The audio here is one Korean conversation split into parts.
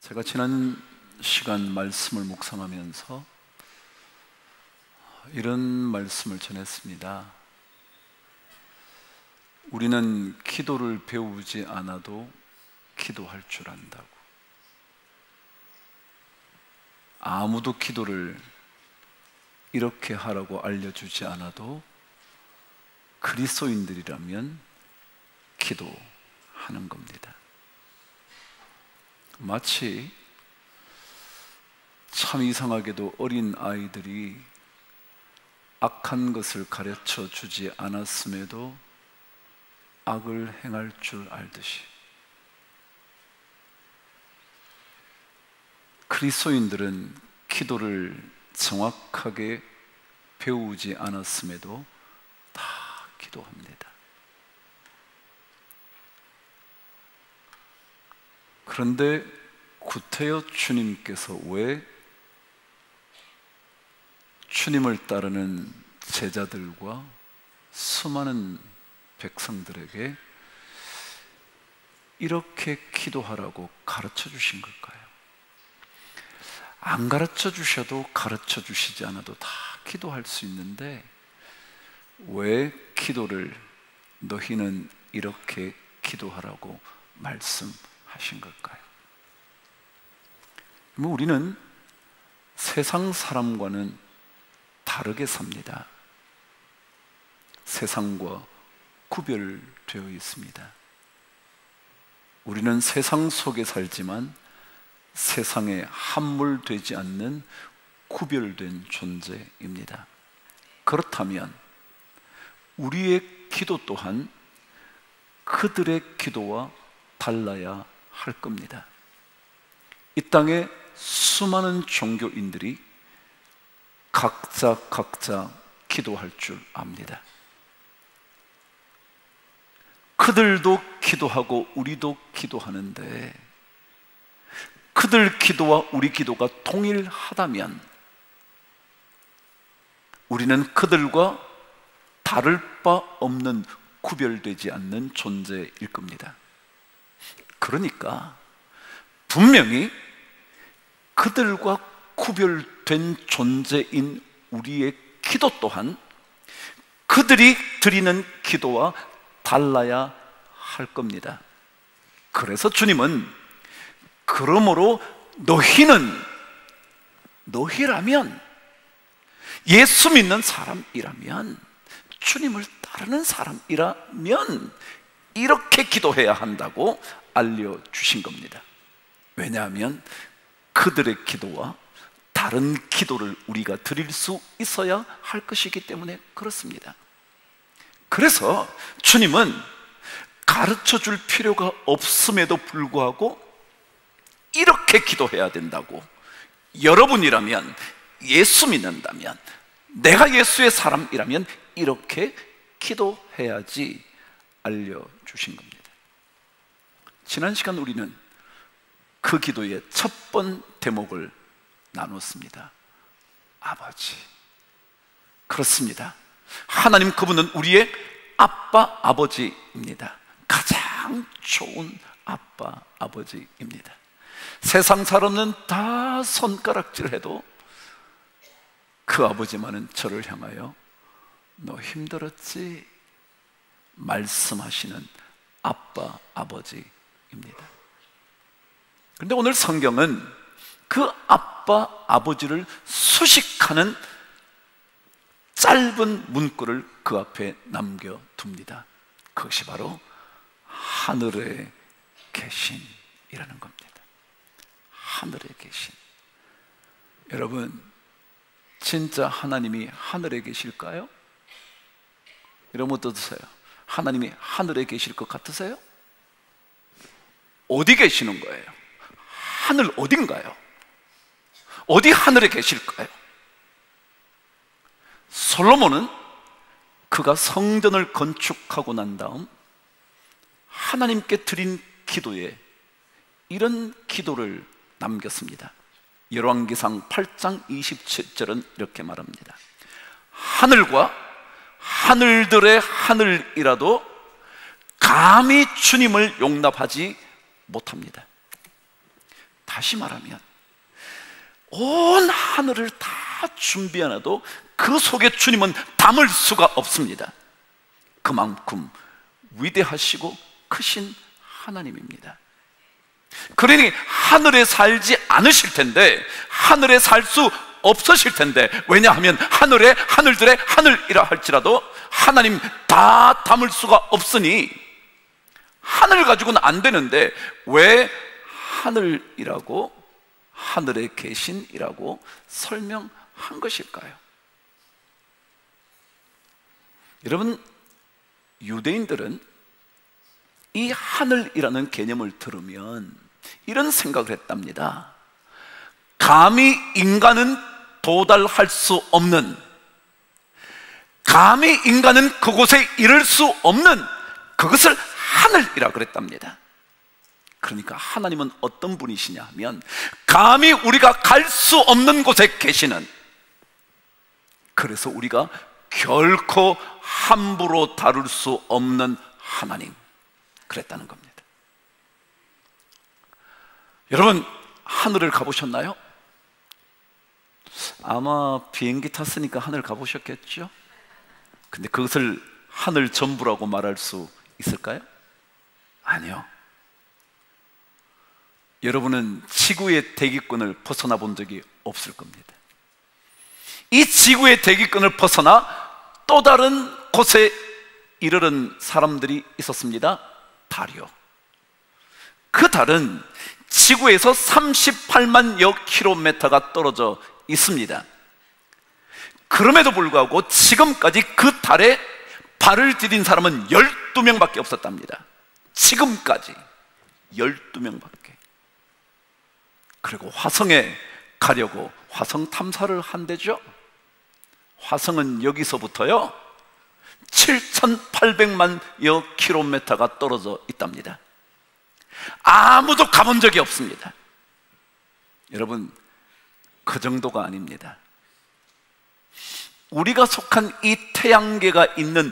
제가 지난 시간 말씀을 묵상하면서 이런 말씀을 전했습니다. 우리는 기도를 배우지 않아도 기도할 줄 안다고. 아무도 기도를 이렇게 하라고 알려주지 않아도 그리스도인들이라면 기도하는 겁니다. 마치 참 이상하게도 어린 아이들이 악한 것을 가르쳐 주지 않았음에도 악을 행할 줄 알듯이 그리스도인들은 기도를 정확하게 배우지 않았음에도 다 기도합니다. 그런데 구태여 주님께서 왜 주님을 따르는 제자들과 수많은 백성들에게 이렇게 기도하라고 가르쳐 주신 걸까요? 안 가르쳐 주셔도 가르쳐 주시지 않아도 다 기도할 수 있는데 왜 기도를 너희는 이렇게 기도하라고 말씀하신 걸까요? 우리는 세상 사람과는 다르게 삽니다. 세상과 구별되어 있습니다. 우리는 세상 속에 살지만 세상에 함몰되지 않는 구별된 존재입니다. 그렇다면 우리의 기도 또한 그들의 기도와 달라야 할 겁니다. 이 땅에 수많은 종교인들이 각자 기도할 줄 압니다. 그들도 기도하고 우리도 기도하는데 그들 기도와 우리 기도가 동일하다면 우리는 그들과 다를 바 없는 구별되지 않는 존재일 겁니다. 그러니까 분명히 그들과 구별된 존재인 우리의 기도 또한 그들이 드리는 기도와 달라야 할 겁니다. 그래서 주님은 그러므로 너희라면 예수 믿는 사람이라면 주님을 따르는 사람이라면 이렇게 기도해야 한다고 알려주신 겁니다. 왜냐하면 그들의 기도와 다른 기도를 우리가 드릴 수 있어야 할 것이기 때문에 그렇습니다. 그래서 주님은 가르쳐 줄 필요가 없음에도 불구하고 이렇게 기도해야 된다고, 여러분이라면, 예수 믿는다면, 내가 예수의 사람이라면 이렇게 기도해야지 알려주신 겁니다. 지난 시간 우리는 그 기도의 첫 번 대목을 나눴습니다. 아버지. 그렇습니다. 하나님 그분은 우리의 아빠, 아버지입니다. 가장 좋은 아빠, 아버지입니다. 세상 사람은 다 손가락질해도 그 아버지만은 저를 향하여 너 힘들었지? 말씀하시는 아빠, 아버지입니다. 그런데 오늘 성경은 그 아빠, 아버지를 수식하는 짧은 문구를 그 앞에 남겨둡니다. 그것이 바로 하늘에 계신이라는 겁니다. 하늘에 계신. 여러분, 진짜 하나님이 하늘에 계실까요? 여러분 어떠세요? 하나님이 하늘에 계실 것 같으세요? 어디 계시는 거예요? 하늘 어딘가요? 어디 하늘에 계실까요? 솔로몬은 그가 성전을 건축하고 난 다음 하나님께 드린 기도에 이런 기도를 남겼습니다. 열왕기상 8장 27절은 이렇게 말합니다. 하늘과 하늘들의 하늘이라도 감히 주님을 용납하지 못합니다. 다시 말하면 온 하늘을 다 준비해놔도 그 속에 주님은 담을 수가 없습니다. 그만큼 위대하시고 크신 하나님입니다. 그러니 하늘에 살지 않으실 텐데, 하늘에 살 수 없으실 텐데, 왜냐하면 하늘에 하늘들의 하늘이라 할지라도 하나님 다 담을 수가 없으니 하늘 가지고는 안 되는데 왜 하늘이라고, 하늘에 계신이라고 설명한 것일까요? 여러분, 유대인들은 이 하늘이라는 개념을 들으면 이런 생각을 했답니다. 감히 인간은 도달할 수 없는, 감히 인간은 그곳에 이를 수 없는 그것을 하늘이라 그랬답니다. 그러니까 하나님은 어떤 분이시냐 하면 감히 우리가 갈 수 없는 곳에 계시는, 그래서 우리가 결코 함부로 다룰 수 없는 하나님, 그랬다는 겁니다. 여러분, 하늘을 가보셨나요? 아마 비행기 탔으니까 하늘 가보셨겠죠? 근데 그것을 하늘 전부라고 말할 수 있을까요? 아니요. 여러분은 지구의 대기권을 벗어나 본 적이 없을 겁니다. 이 지구의 대기권을 벗어나 또 다른 곳에 이르는 사람들이 있었습니다. 달이요. 그 달은 지구에서 38만여 킬로미터가 떨어져 있습니다. 그럼에도 불구하고 지금까지 그 달에 발을 디딘 사람은 12명밖에 없었답니다. 지금까지 12명밖에. 그리고 화성에 가려고 화성 탐사를 한대죠. 화성은 여기서부터요 7,800만여 킬로미터가 떨어져 있답니다. 아무도 가본 적이 없습니다. 여러분, 그 정도가 아닙니다. 우리가 속한 이 태양계가 있는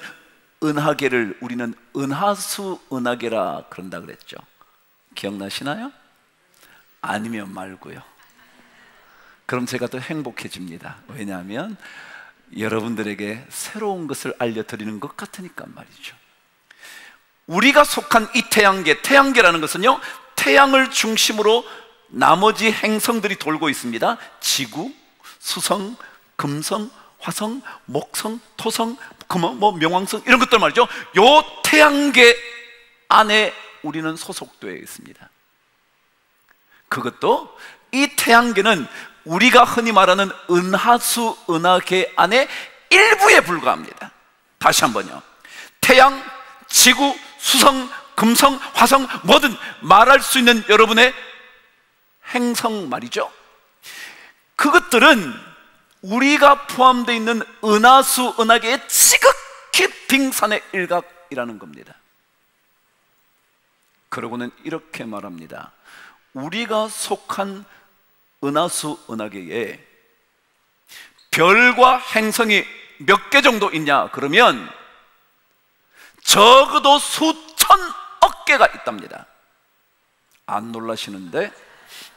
은하계를 우리는 은하수 은하계라 그런다 그랬죠. 기억나시나요? 아니면 말고요. 그럼 제가 더 행복해집니다. 왜냐하면 여러분들에게 새로운 것을 알려드리는 것 같으니까 말이죠. 우리가 속한 이 태양계, 태양계라는 것은요 태양을 중심으로 나머지 행성들이 돌고 있습니다. 지구, 수성, 금성, 화성, 목성, 토성, 명왕성, 이런 것들 말이죠. 요 태양계 안에 우리는 소속되어 있습니다. 그것도 이 태양계는 우리가 흔히 말하는 은하수 은하계 안에 일부에 불과합니다. 다시 한번요. 태양, 지구, 수성, 금성, 화성, 뭐든 말할 수 있는 여러분의 행성 말이죠. 그것들은 우리가 포함되어 있는 은하수 은하계의 지극히 빙산의 일각이라는 겁니다. 그러고는 이렇게 말합니다. 우리가 속한 은하수 은하계에 별과 행성이 몇 개 정도 있냐 그러면 적어도 수천억 개가 있답니다. 안 놀라시는데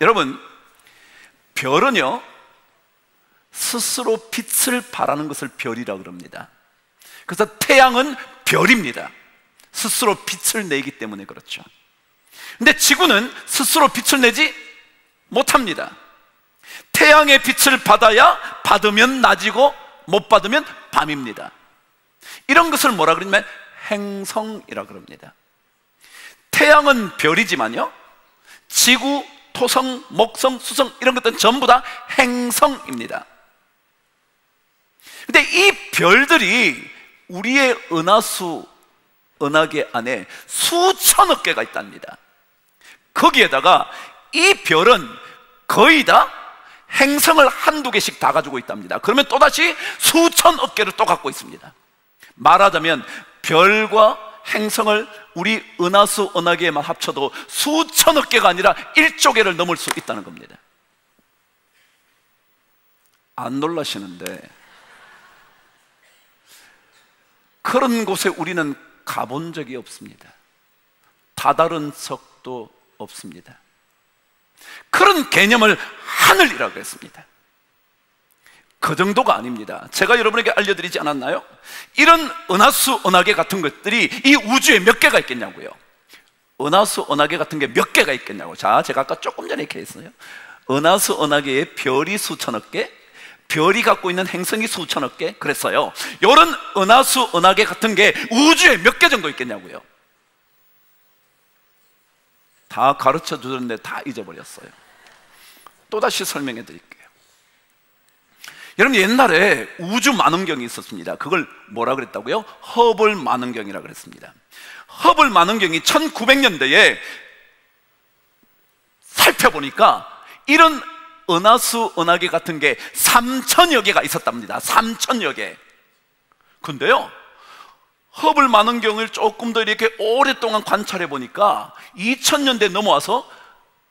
여러분, 별은요 스스로 빛을 발하는 것을 별이라 그럽니다. 그래서 태양은 별입니다. 스스로 빛을 내기 때문에 그렇죠. 근데 지구는 스스로 빛을 내지 못합니다. 태양의 빛을 받아야 받으면 낮이고 못 받으면 밤입니다. 이런 것을 뭐라 그러냐면 행성이라 그럽니다. 태양은 별이지만요 지구, 토성, 목성, 수성 이런 것들은 전부 다 행성입니다. 근데 이 별들이 우리의 은하수 은하계 안에 수천억 개가 있답니다. 거기에다가 이 별은 거의 다 행성을 한두 개씩 다 가지고 있답니다. 그러면 또다시 수천억 개를 또 갖고 있습니다. 말하자면 별과 행성을 우리 은하수 은하계에만 합쳐도 수천억 개가 아니라 1조 개를 넘을 수 있다는 겁니다. 안 놀라시는데 그런 곳에 우리는 가본 적이 없습니다. 다다른 적도 없습니다. 그런 개념을 하늘이라고 했습니다. 그 정도가 아닙니다. 제가 여러분에게 알려드리지 않았나요? 이런 은하수 은하계 같은 것들이 이 우주에 몇 개가 있겠냐고요. 은하수 은하계 같은 게 몇 개가 있겠냐고. 자, 제가 아까 조금 전에 이렇게 했어요. 은하수 은하계에 별이 수천억 개, 별이 갖고 있는 행성이 수천억 개 그랬어요. 이런 은하수 은하계 같은 게 우주에 몇 개 정도 있겠냐고요. 다 가르쳐 주는데 다 잊어버렸어요. 또다시 설명해 드릴게요. 여러분, 옛날에 우주 만원경이 있었습니다. 그걸 뭐라 그랬다고요? 허블 만원경이라 그랬습니다. 허블 만원경이 1900년대에 살펴보니까 이런 은하수 은하계 같은 게 3000여 개가 있었답니다. 3000여 개. 근데요, 허블 만원경을 조금 더 이렇게 오랫동안 관찰해 보니까 2000년대 넘어와서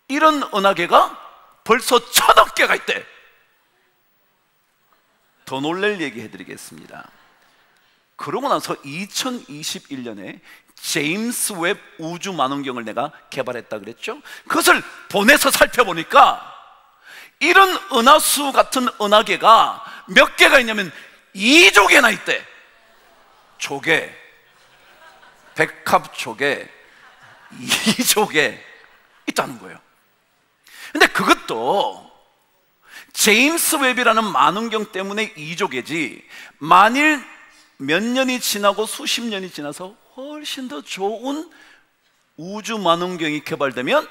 이런 은하계가 벌써 1000억 개가 있대. 더 놀랄 얘기 해드리겠습니다. 그러고 나서 2021년에 제임스 웹 우주 만원경을 내가 개발했다 그랬죠? 그것을 보내서 살펴보니까 이런 은하수 같은 은하계가 몇 개가 있냐면 2조 개나 있대. 조개, 백합조개 2조 개 있다는 거예요. 근데 그것도 제임스 웹이라는 만원경 때문에 2조 개지, 만일 몇 년이 지나고 수십 년이 지나서 훨씬 더 좋은 우주 만원경이 개발되면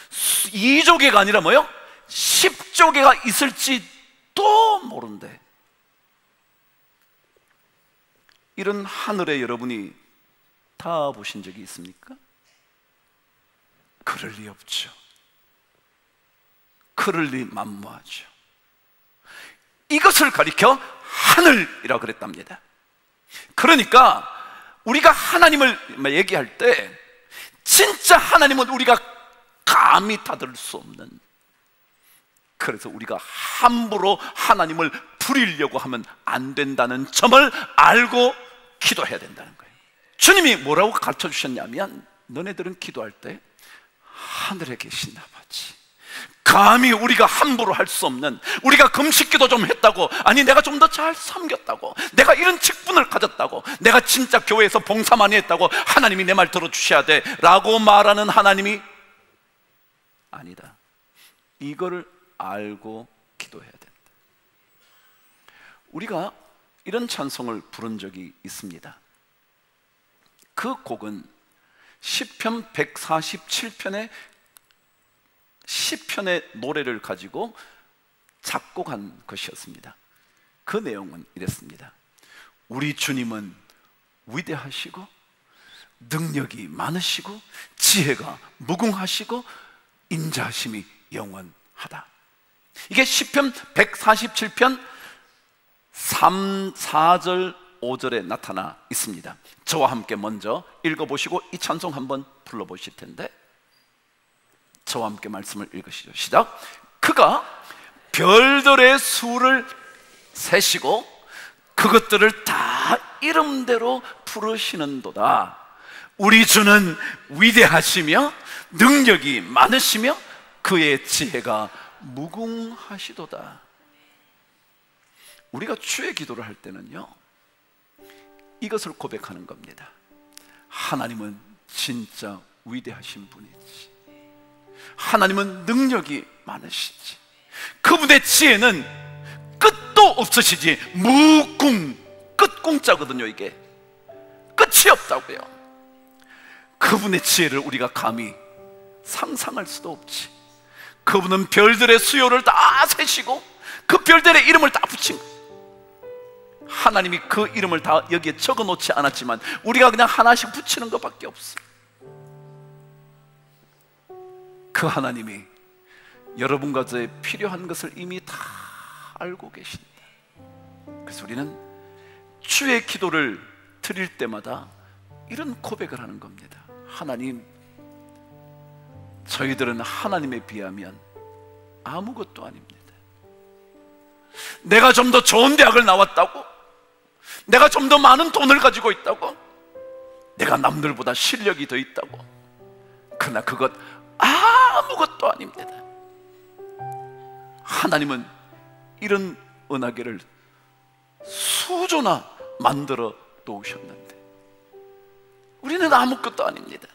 2조 개가 아니라 뭐요? 10조 개가 있을지도 모른대. 이런 하늘에 여러분이 다 보신 적이 있습니까? 그럴 리 없죠. 그럴 리 만무하죠. 이것을 가리켜 하늘이라고 그랬답니다. 그러니까 우리가 하나님을 얘기할 때 진짜 하나님은 우리가 감히 다룰 수 없는, 그래서 우리가 함부로 하나님을 부리려고 하면 안 된다는 점을 알고 기도해야 된다는 거예요. 주님이 뭐라고 가르쳐 주셨냐면, 너네들은 기도할 때 하늘에 계신 아버지, 감히 우리가 함부로 할 수 없는, 우리가 금식기도 좀 했다고, 아니 내가 좀 더 잘 섬겼다고, 내가 이런 직분을 가졌다고, 내가 진짜 교회에서 봉사 많이 했다고 하나님이 내 말 들어주셔야 돼 라고 말하는 하나님이 아니다. 이거를 알고 기도해야 된다. 우리가 이런 찬송을 부른 적이 있습니다. 그 곡은 시편 147편의 시편의 노래를 가지고 작곡한 것이었습니다. 그 내용은 이랬습니다. 우리 주님은 위대하시고 능력이 많으시고 지혜가 무궁하시고 인자하심이 영원하다. 이게 시편 147편 3, 4절, 5절에 나타나 있습니다. 저와 함께 먼저 읽어보시고 이 찬송 한번 불러보실 텐데, 저와 함께 말씀을 읽으시죠. 시작. 그가 별들의 수를 세시고 그것들을 다 이름대로 부르시는도다. 우리 주는 위대하시며 능력이 많으시며 그의 지혜가 무궁하시도다. 우리가 주의 기도를 할 때는요, 이것을 고백하는 겁니다. 하나님은 진짜 위대하신 분이지, 하나님은 능력이 많으시지, 그분의 지혜는 끝도 없으시지, 무궁, 끝궁자거든요. 이게 끝이 없다고요. 그분의 지혜를 우리가 감히 상상할 수도 없지. 그분은 별들의 수요를 다 세시고 그 별들의 이름을 다 붙인 거예요. 하나님이 그 이름을 다 여기에 적어 놓지 않았지만 우리가 그냥 하나씩 붙이는 것밖에 없어. 그 하나님이 여러분과 저의 필요한 것을 이미 다 알고 계신다. 그래서 우리는 주의 기도를 드릴 때마다 이런 고백을 하는 겁니다. 하나님, 저희들은 하나님에 비하면 아무것도 아닙니다. 내가 좀 더 좋은 대학을 나왔다고, 내가 좀 더 많은 돈을 가지고 있다고, 내가 남들보다 실력이 더 있다고, 그러나 그것 아무것도 아닙니다. 하나님은 이런 은하계를 수조나 만들어 놓으셨는데 우리는 아무것도 아닙니다.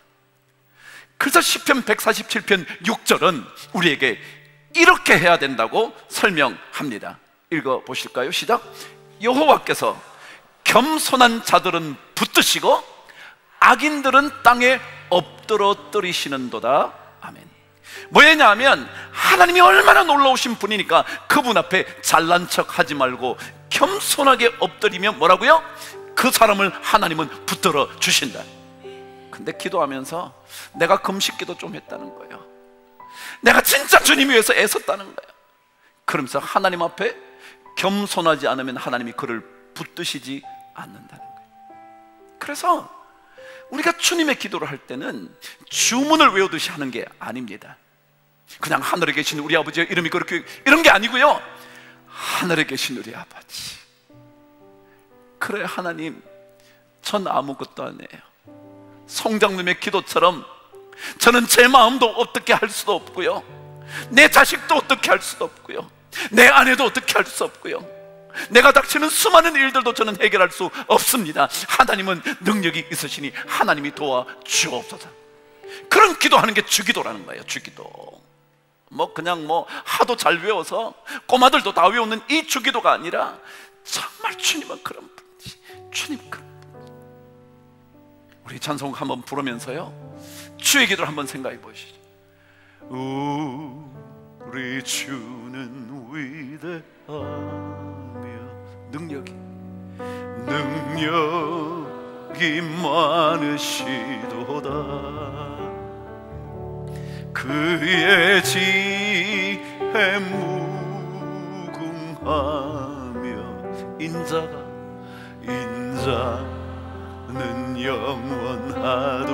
그래서 시편 147편 6절은 우리에게 이렇게 해야 된다고 설명합니다. 읽어보실까요? 시작. 여호와께서 겸손한 자들은 붙드시고 악인들은 땅에 엎드러뜨리시는도다. 아멘. 뭐냐면 하나님이 얼마나 놀라우신 분이니까 그분 앞에 잘난 척 하지 말고 겸손하게 엎드리면 뭐라고요? 그 사람을 하나님은 붙들어 주신다. 근데 기도하면서 내가 금식기도 좀 했다는 거예요. 내가 진짜 주님 위해서 애썼다는 거예요. 그러면서 하나님 앞에 겸손하지 않으면 하나님이 그를 붙드시지 않는다는 거예요. 그래서 우리가 주님의 기도를 할 때는 주문을 외우듯이 하는 게 아닙니다. 그냥 하늘에 계신 우리 아버지의 이름이 그렇게 이런 게 아니고요. 하늘에 계신 우리 아버지, 그래 하나님, 전 아무것도 안 해요. 송장님의 기도처럼 저는 제 마음도 어떻게 할 수도 없고요, 내 자식도 어떻게 할 수도 없고요, 내 아내도 어떻게 할 수 없고요, 내가 닥치는 수많은 일들도 저는 해결할 수 없습니다. 하나님은 능력이 있으시니 하나님이 도와주옵소서. 그런 기도하는 게 주기도라는 거예요. 주기도. 그냥 하도 잘 외워서 꼬마들도 다 외우는 이 주기도가 아니라 정말 주님은 그런 분이지. 주님 그런 분. 우리 찬송 한번 부르면서요, 주의 기도를 한번 생각해 보시죠. 우리 주는 위대하며 능력이 많으시도다. 그의 지혜 무궁하며 인자는 영원하도다.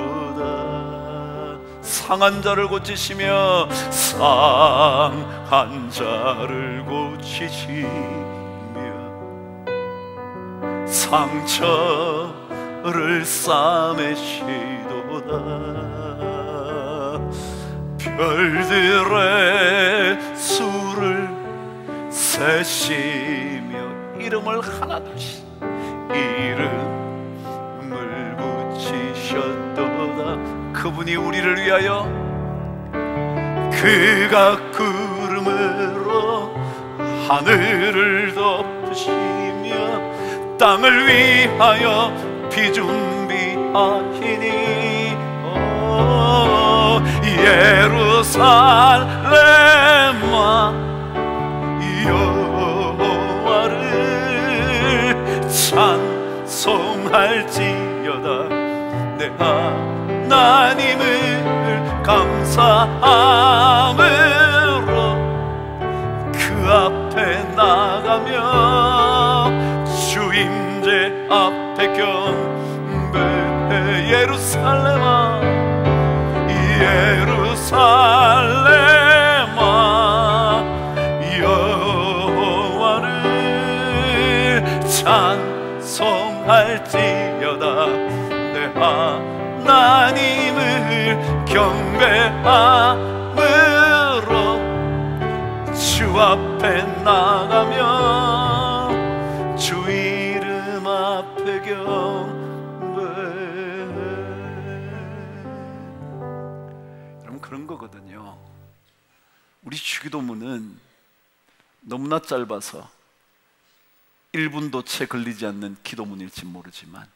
상한 자를 고치시며 상한 자를 고치시며 상처를 싸매시도다. 별들의 수를 세시며 이름을 하나둘씩 이름을 붙이셨도다. 그분이 우리를 위하여 그가 구름으로 하늘을 덮으시며 땅을 위하여 비 준비하시니 예루살렘아 여호와를 찬송할지어다. 내 하나님을 감사함으로 그 앞에 나가며 주 임재 앞에 경배. 예루살렘아 여호와를 찬송할지어다. 내 하나님을 경배함으로 주 앞에 나가며 주 이름 앞에 경배. 그런 거거든요. 우리 주기도문은 너무나 짧아서 1분도 채 걸리지 않는 기도문일지 모르지만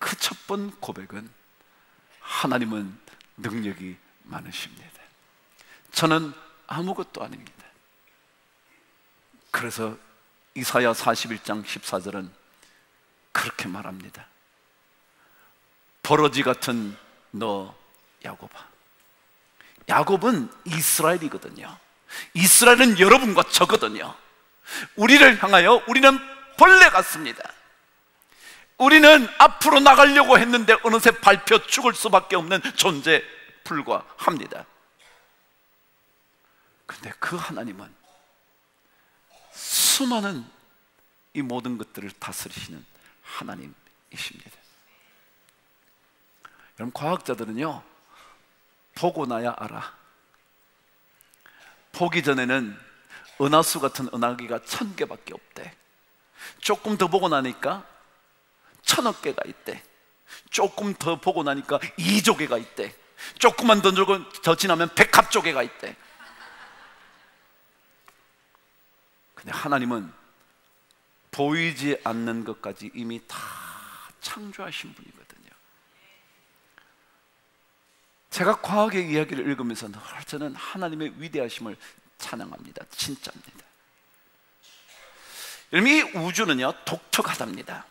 그 첫 번 고백은 하나님은 능력이 많으십니다. 저는 아무것도 아닙니다. 그래서 이사야 41장 14절은 그렇게 말합니다. 버러지 같은 너 야곱아. 야곱은 이스라엘이거든요. 이스라엘은 여러분과 저거든요. 우리를 향하여 우리는 벌레 같습니다. 우리는 앞으로 나가려고 했는데 어느새 밟혀 죽을 수밖에 없는 존재에 불과합니다. 그런데 그 하나님은 수많은 이 모든 것들을 다스리시는 하나님이십니다. 여러분, 과학자들은요, 보고 나야 알아. 보기 전에는 은하수 같은 은하계가 1000개밖에 없대. 조금 더 보고 나니까 1000억 개가 있대. 조금 더 보고 나니까 2조 개가 있대. 조금만 더 지나면 100합조 개가 있대. 근데 하나님은 보이지 않는 것까지 이미 다 창조하신 분이거든요. 제가 과학의 이야기를 읽으면서 저는 하나님의 위대하심을 찬양합니다. 진짜입니다. 여러분, 이 우주는요 독특하답니다.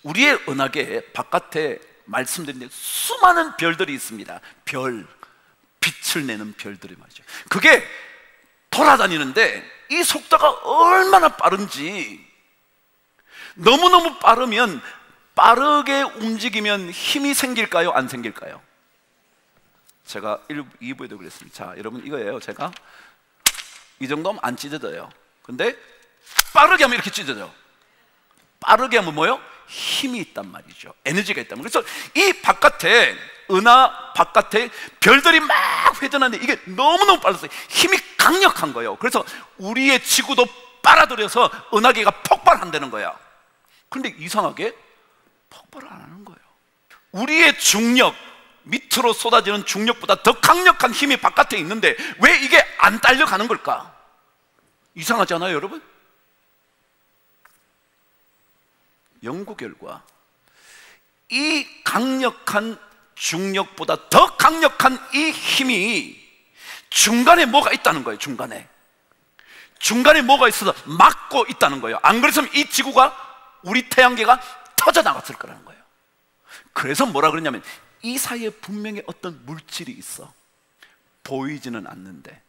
우리의 은하계 바깥에 말씀드린 데 수많은 별들이 있습니다. 별, 빛을 내는 별들이 말이죠. 그게 돌아다니는데 이 속도가 얼마나 빠른지, 너무너무 빠르면, 빠르게 움직이면 힘이 생길까요? 안 생길까요? 제가 2부에도 그랬습니다. 자, 여러분 이거예요. 제가 이 정도면 안 찢어져요. 근데 빠르게 하면 이렇게 찢어져요. 빠르게 하면 뭐예요? 힘이 있단 말이죠. 에너지가 있단 말이에요. 그래서 이 바깥에, 은하 바깥에 별들이 막 회전하는데 이게 너무너무 빨라서 힘이 강력한 거예요. 그래서 우리의 지구도 빨아들여서 은하계가 폭발한다는 거야. 그런데 이상하게 폭발을 안 하는 거예요. 우리의 중력, 밑으로 쏟아지는 중력보다 더 강력한 힘이 바깥에 있는데 왜 이게 안 딸려가는 걸까? 이상하지 않아요, 여러분? 연구 결과 이 강력한 중력보다 더 강력한 이 힘이 중간에 뭐가 있다는 거예요. 중간에 뭐가 있어서 막고 있다는 거예요. 안 그랬으면 이 지구가, 우리 태양계가 터져 나갔을 거라는 거예요. 그래서 뭐라 그러냐면 이 사이에 분명히 어떤 물질이 있어. 보이지는 않는데.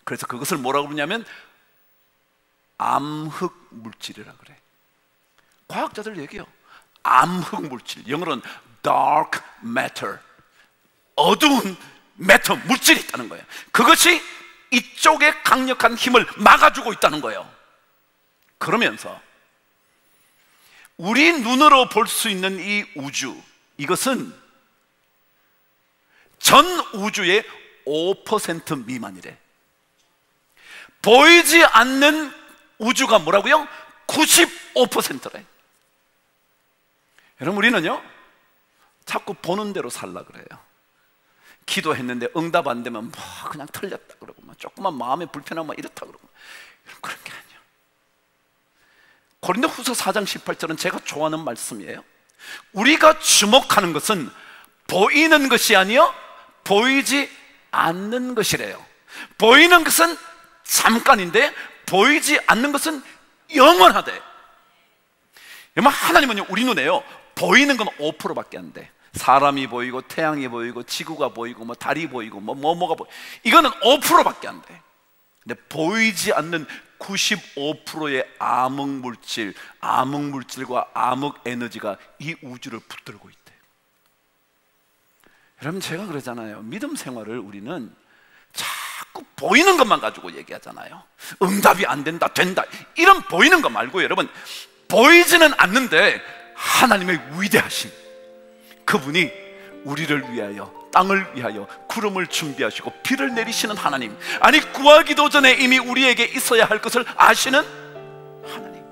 그래서 그것을 뭐라고 그러냐면 암흑 물질이라 그래. 과학자들 얘기해요. 암흑 물질, 영어로는 dark matter, 어두운 매터, 물질이 있다는 거예요. 그것이 이쪽에 강력한 힘을 막아주고 있다는 거예요. 그러면서 우리 눈으로 볼 수 있는 이 우주, 이것은 전 우주의 5% 미만이래. 보이지 않는 우주가 뭐라고요? 95%래. 여러분, 우리는요 자꾸 보는 대로 살라 그래요. 기도했는데 응답 안 되면 뭐 그냥 틀렸다 그러고, 조금만 마음에 불편하면 이렇다 그러고, 그런 게 아니야. 고린도후서 4장 18절은 제가 좋아하는 말씀이에요. 우리가 주목하는 것은 보이는 것이 아니요 보이지 않는 것이래요. 보이는 것은 잠깐인데 보이지 않는 것은 영원하대. 여러분, 하나님은요 우리 눈에요 보이는 건 5%밖에 안 돼. 사람이 보이고 태양이 보이고 지구가 보이고 뭐 달이 보이고 뭐가 보이고, 이거는 5%밖에 안 돼. 근데 보이지 않는 95%의 암흑 물질과 암흑 에너지가 이 우주를 붙들고 있대. 여러분, 제가 그러잖아요. 믿음 생활을 우리는 자꾸 보이는 것만 가지고 얘기하잖아요. 응답이 안 된다, 된다, 이런 보이는 거 말고, 여러분, 보이지는 않는데 하나님의 위대하심, 그분이 우리를 위하여, 땅을 위하여 구름을 준비하시고 비를 내리시는 하나님, 아니 구하기도 전에 이미 우리에게 있어야 할 것을 아시는 하나님,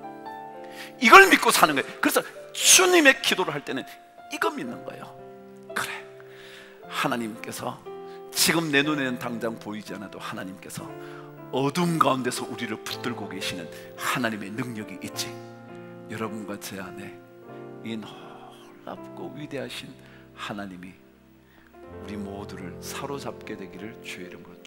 이걸 믿고 사는 거예요. 그래서 주님의 기도를 할 때는 이거 믿는 거예요. 그래, 하나님께서 지금 내 눈에는 당장 보이지 않아도 하나님께서 어둠 가운데서 우리를 붙들고 계시는 하나님의 능력이 있지. 여러분과 제 안에 이 놀랍고 위대하신 하나님이 우리 모두를 사로잡게 되기를 주의 이름으로